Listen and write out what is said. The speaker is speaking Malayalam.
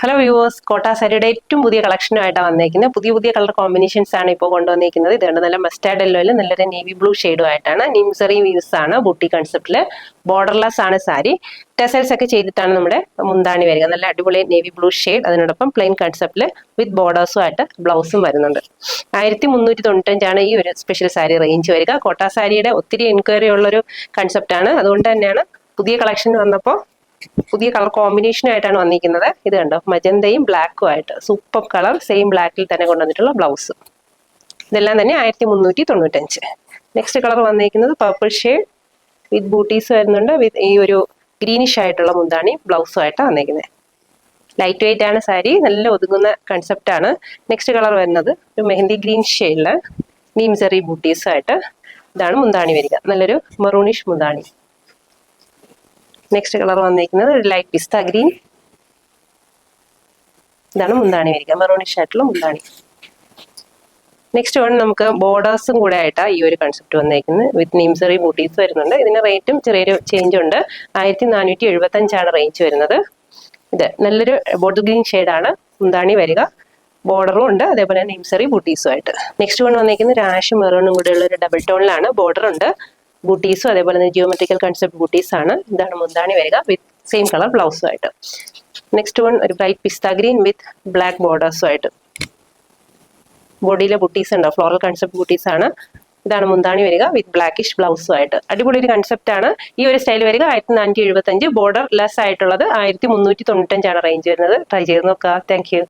ഹലോ വ്യൂവേഴ്സ്, കോട്ട സാരിയുടെ ഏറ്റവും പുതിയ കളക്ഷനുമായിട്ടാണ് വന്നേക്കുന്നത്. പുതിയ കളർ കോമ്പിനേഷൻസ് ആണ് ഇപ്പോൾ കൊണ്ടുവന്നിരിക്കുന്നത്. ഇതുകൊണ്ട് നല്ല മസ്റ്റാർഡ് യെല്ലോയിൽ നല്ലൊരു നേവി ബ്ലൂ ഷെയ്ഡും ആയിട്ടാണ്. നിംസറി വീവ്സ് ആണ്, ബൂട്ടി കൺസെപ്റ്റില് ബോർഡർലെസ് ആണ് സാരി. ടെസൽസ് ഒക്കെ ചെയ്തിട്ടാണ് നമ്മുടെ മുന്താണി വരിക. നല്ല അടിപൊളി നേവി ബ്ലൂ ഷെയ്ഡ്, അതിനോടൊപ്പം പ്ലെയിൻ കൺസെപ്റ്റില് വിത്ത് ബോർഡേഴ്സും ആയിട്ട് ബ്ലൗസും വരുന്നുണ്ട്. 1395 ഈ ഒരു സ്പെഷ്യൽ സാരി റേഞ്ച് വരിക. കോട്ട സാരിയുടെ ഒത്തിരി എൻക്വയറി ഉള്ളൊരു കൺസെപ്റ്റ് ആണ്. അതുകൊണ്ട് തന്നെയാണ് പുതിയ കളക്ഷൻ വന്നപ്പോൾ പുതിയ കളർ കോമ്പിനേഷൻ ആയിട്ടാണ് വന്നിരിക്കുന്നത്. ഇത് കണ്ടോ, മജന്തയും ബ്ലാക്കും ആയിട്ട് സൂപ്പർ കളർ, സെയിം ബ്ലാക്കിൽ തന്നെ കൊണ്ടുവന്നിട്ടുള്ള ബ്ലൗസ്. ഇതെല്ലാം തന്നെ 1395. നെക്സ്റ്റ് കളർ വന്നിരിക്കുന്നത് പർപ്പിൾ ഷെയ്ഡ് വിത്ത് ബൂട്ടീസ് വരുന്നുണ്ട്. വിത്ത് ഈ ഒരു ഗ്രീനിഷ് ആയിട്ടുള്ള മുന്താണി ബ്ലൗസും ആയിട്ടാണ് വന്നിരിക്കുന്നത്. ലൈറ്റ് വെയിറ്റ് ആണ് സാരി, നല്ല ഒതുങ്ങുന്ന കൺസെപ്റ്റ് ആണ്. നെക്സ്റ്റ് കളർ വരുന്നത് ഒരു മെഹന്തി ഗ്രീൻ ഷെയ്ഡില് നീംസറി ബൂട്ടീസ് ആയിട്ട് ഇതാണ് മുന്താണി വരിക. നല്ലൊരു മെറൂണിഷ് മുന്താണി. നെക്സ്റ്റ് കളർ വന്നിരിക്കുന്നത് ഒരു ലൈറ്റ് പിസ്ത ഗ്രീൻ. ഇതാണ് മുന്താണി വരിക, മെറൂണിഷ് ആയിട്ടുള്ള മുന്താണി. നെക്സ്റ്റ് വൺ നമുക്ക് ബോർഡേഴ്സും കൂടെ ആയിട്ടാണ് ഈ ഒരു കൺസെപ്റ്റ് വന്നിരിക്കുന്നത്. വിത്ത് നീംസറി ബൂട്ടീസ് വരുന്നുണ്ട്. ഇതിന് റേറ്റും ചെറിയൊരു ചേഞ്ച് ഉണ്ട്. 1475 റേഞ്ച് വരുന്നത്. ഇത് നല്ലൊരു ബോട്ടിൽ ഗ്രീൻ ഷെയ്ഡാണ് മുന്താണി വരിക. ബോർഡറും ഉണ്ട്, അതേപോലെ നീംസറി ബൂട്ടീസും ആയിട്ട്. നെക്സ്റ്റ് വൺ വന്നിരിക്കുന്നത് ഒരു ആഷ് മെറൂണും കൂടെ ഉള്ള ഒരു ഡബിൾ ടോണിലാണ്. ബോർഡർ ഉണ്ട്, ബൂട്ടീസും അതേപോലെ തന്നെ ജിയോമെട്രിക്കൽ കൺസെപ്റ്റ് ബൂട്ടീസ് ആണ്. ഇതാണ് മുന്താണി വരിക വിത്ത് സെയിം കളർ ബ്ലൗസും ആയിട്ട്. നെക്സ്റ്റ് വൺ ഒരു bright pista green with black ബോർഡേഴ്സും ആയിട്ട്. ബോഡിയിലെ ബൂട്ടീസ് ഉണ്ടോ, ഫ്ലോറൽ കൺസെപ്റ്റ് ബൂട്ടീസ് ആണ്. ഇതാണ് മുന്താണി വരിക വിത്ത് ബ്ലാക്കിഷ് ബ്ലൗസും ആയിട്ട്. അടിപൊളി ഒരു കൺസെപ്റ്റ് ആണ്. ഈ ഒരു സ്റ്റൈൽ വരിക 1475. ബോർഡർ ലെസ് ആയിട്ടുള്ളത് 1395 റേഞ്ച് വരുന്നത്. ട്രൈ ചെയ്ത് നോക്കുക. Thank you.